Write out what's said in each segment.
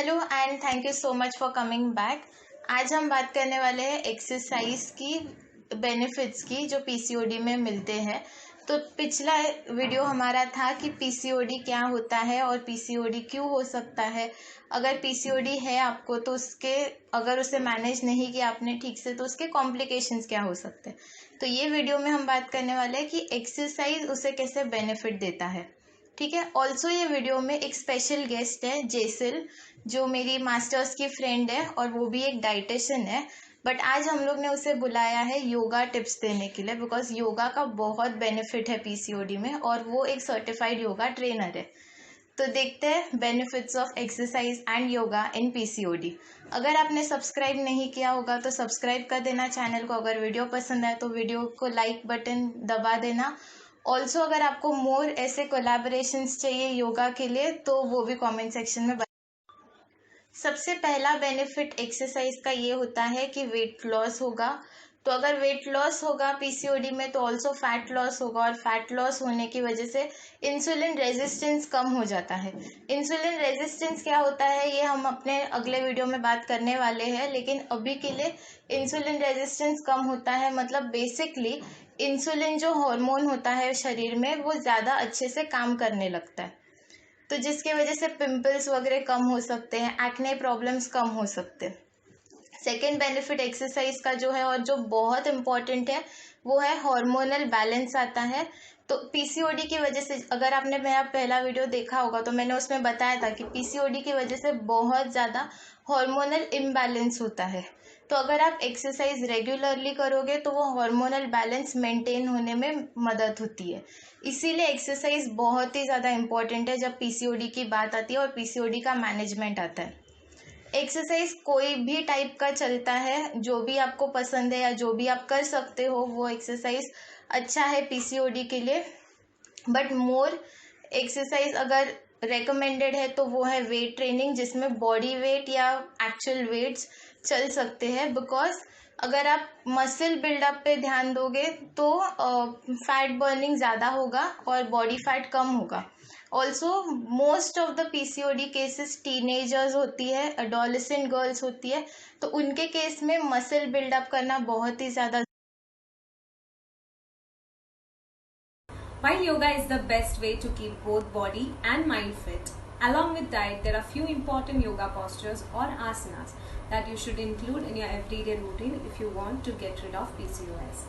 Hello and thank you so much for coming back. आज हम बात करने वाले हैं एक्सरसाइज की बेनिफिट्स की जो पीसीओडी में मिलते हैं। तो पिछला वीडियो हमारा था कि पीसीओडी क्या होता है और पीसीओडी क्यों हो सकता है। अगर पीसीओडी है आपको तो उसके अगर उसे मैनेज नहीं किया आपने ठीक से तो उसके कॉम्प्लिकेशंस क्या हो सकते हैं। तो ये वीडियो में हम बात करने वाले हैं कि एक्सरसाइज उसे कैसे बेनिफिट देता है। ठीक है। ऑल्सो ये वीडियो में एक स्पेशल गेस्ट है जेसिल, जो मेरी मास्टर्स की फ्रेंड है और वो भी एक डाइटिशियन है। बट आज हम लोग ने उसे बुलाया है योगा टिप्स देने के लिए, बिकॉज योगा का बहुत बेनिफिट है पीसीओडी में और वो एक सर्टिफाइड योगा ट्रेनर है। तो देखते हैं benefits of exercise and yoga in PCOD. अगर आपने सब्सक्राइब नहीं किया होगा तो सब्सक्राइब कर देना चैनल को। अगर वीडियो पसंद आए तो वीडियो को लाइक बटन दबा देना। ऑल्सो अगर आपको मोर ऐसे कोलैबोरेशंस चाहिए योगा के लिए तो वो भी कमेंट सेक्शन में सबसे पहला बेनिफिट एक्सरसाइज का ये होता है कि वेट लॉस होगा। तो अगर वेट लॉस होगा पीसीओडी में तो ऑल्सो फैट लॉस होगा, और फैट लॉस होने की वजह से इंसुलिन रेजिस्टेंस कम हो जाता है। इंसुलिन रेजिस्टेंस क्या होता है ये हम अपने अगले वीडियो में बात करने वाले हैं, लेकिन अभी के लिए इंसुलिन रेजिस्टेंस कम होता है मतलब बेसिकली इंसुलिन जो हार्मोन होता है शरीर में वो ज़्यादा अच्छे से काम करने लगता है, तो जिसकी वजह से पिंपल्स वगैरह कम हो सकते हैं, एक्ने प्रॉब्लम्स कम हो सकते हैं। सेकेंड बेनिफिट एक्सरसाइज का जो है और जो बहुत इम्पॉर्टेंट है वो है हार्मोनल बैलेंस आता है। तो पीसीओडी की वजह से, अगर आपने मेरा पहला वीडियो देखा होगा तो मैंने उसमें बताया था कि पीसीओडी की वजह से बहुत ज़्यादा हार्मोनल इम्बैलेंस होता है। तो अगर आप एक्सरसाइज रेगुलरली करोगे तो वो हार्मोनल बैलेंस मेंटेन होने में मदद होती है। इसीलिए एक्सरसाइज बहुत ही ज़्यादा इम्पॉर्टेंट है जब पीसीओडी की बात आती है और पीसीओडी का मैनेजमेंट आता है। एक्सरसाइज कोई भी टाइप का चलता है, जो भी आपको पसंद है या जो भी आप कर सकते हो वो एक्सरसाइज अच्छा है पीसीओडी के लिए। बट मोर एक्सरसाइज अगर रेकमेंडेड है तो वो है वेट ट्रेनिंग, जिसमें बॉडी वेट या एक्चुअल वेट्स चल सकते हैं। बिकॉज अगर आप मसल बिल्डअप पे ध्यान दोगे तो फैट बर्निंग ज़्यादा होगा और बॉडी फैट कम होगा। Also most of the PCOD cases teenagers होती है, एडोलेसेंट गर्ल्स होती है, तो उनके केस में मसल बिल्डअप करना बहुत ही ज़्यादा। While yoga is the best way to keep both body and mind fit, along with diet, there are few important yoga postures or asanas that you should include in your everyday routine if you want to get rid of PCOS.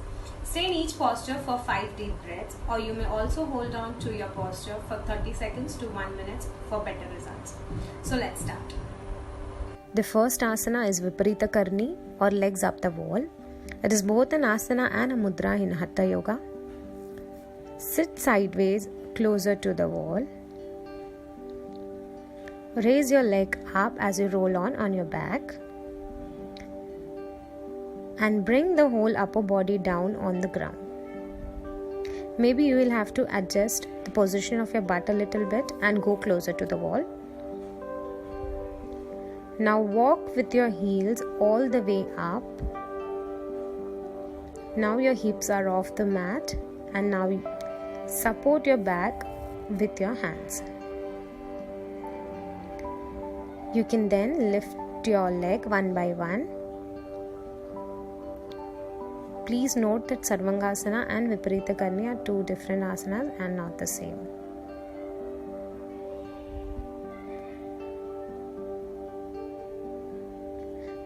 Stay in each posture for 5 deep breaths, or you may also hold on to your posture for 30 seconds to 1 minute for better results. So let's start. The first asana is Viparita Karni or legs up the wall. It is both an asana and a mudra in Hatha Yoga. Sit sideways closer to the wall. Raise your leg up as you roll on your back. And bring the whole upper body down on the ground. Maybe you will have to adjust the position of your butt a little bit and go closer to the wall. Now walk with your heels all the way up. Now your hips are off the mat, and now support your back with your hands. You can then lift your leg one by one. Please note that Sarvangasana and Viparita Karni are two different asanas and not the same.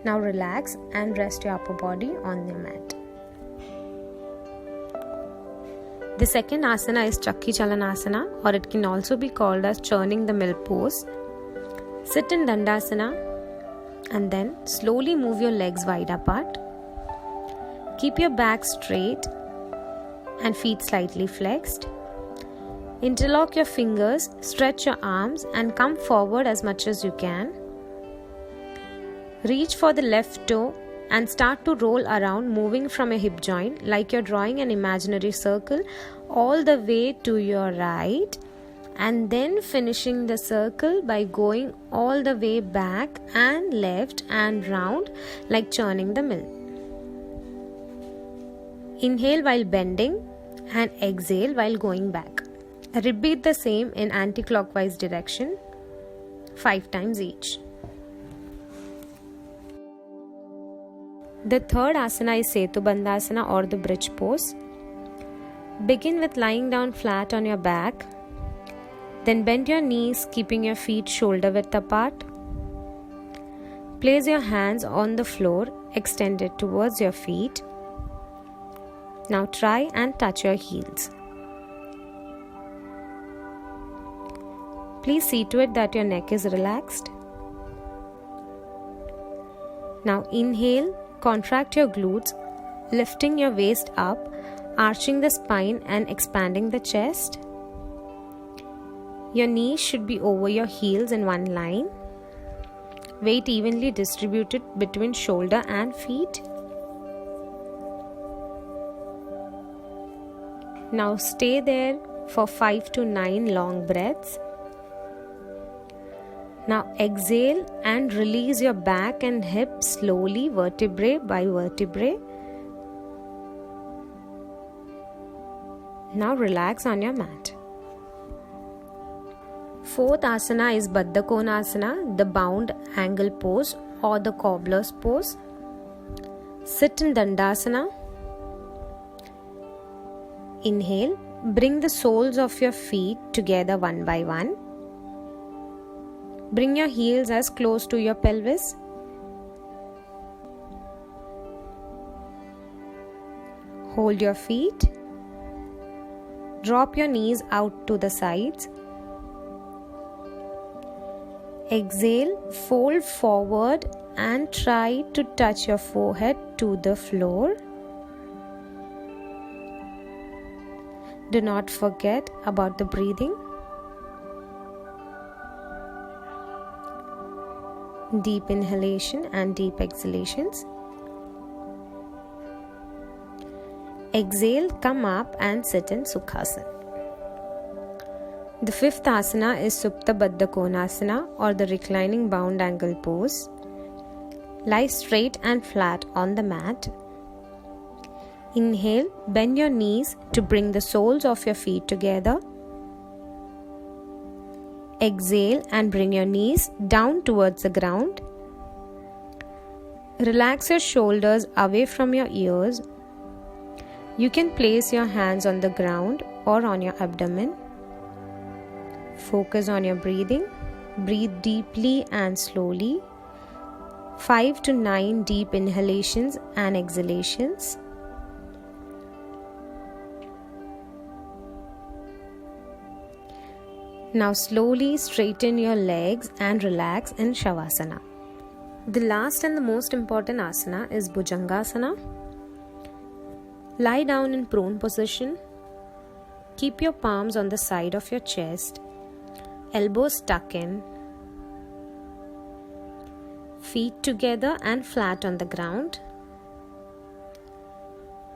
Now relax and rest your upper body on the mat. The second asana is Chakki Chalanasana, or it can also be called as churning the mill pose. Sit in Dandasana and then slowly move your legs wide apart. Keep your back straight and feet slightly flexed. Interlock your fingers, stretch your arms and come forward as much as you can. Reach for the left toe and start to roll around, moving from your hip joint like you're drawing an imaginary circle all the way to your right, and then finishing the circle by going all the way back and left and round like churning the mill. Inhale while bending and exhale while going back. Repeat the same in anti-clockwise direction 5 times each. The third asana is Setu Bandhasana or the bridge pose. Begin with lying down flat on your back. Then bend your knees, keeping your feet shoulder width apart. Place your hands on the floor, extended towards your feet. Now try and touch your heels. Please see to it that your neck is relaxed. Now inhale, contract your glutes, lifting your waist up, arching the spine and expanding the chest. Your knees should be over your heels in one line. Weight evenly distributed between shoulder and feet. Now stay there for 5 to 9 long breaths. Now exhale and release your back and hips slowly, vertebrae by vertebrae. Now relax on your mat. Fourth asana is Baddha Konasana, the bound angle pose or the cobbler's pose. Sit in Dandasana. Inhale, bring the soles of your feet together one by one. Bring your heels as close to your pelvis. Hold your feet. Drop your knees out to the sides. Exhale, fold forward and try to touch your forehead to the floor. Do not forget about the breathing. Deep inhalation and deep exhalations. Exhale, come up and sit in Sukhasana. The fifth asana is Supta Baddha Konasana or the reclining bound angle pose. Lie straight and flat on the mat. Inhale, bend your knees to bring the soles of your feet together. Exhale and bring your knees down towards the ground. Relax your shoulders away from your ears. You can place your hands on the ground or on your abdomen. Focus on your breathing. Breathe deeply and slowly. 5 to 9 deep inhalations and exhalations. Now slowly straighten your legs and relax in Shavasana. The last and the most important asana is Bhujangasana. Lie down in prone position. Keep your palms on the side of your chest. Elbows tuck in. Feet together and flat on the ground.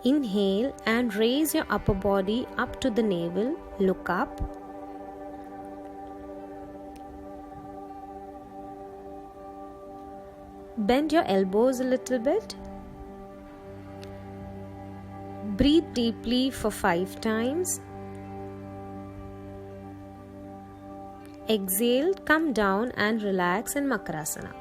Inhale and raise your upper body up to the navel. Look up. Bend your elbows a little bit. Breathe deeply for 5 times. Exhale, come down and relax in Makarasana.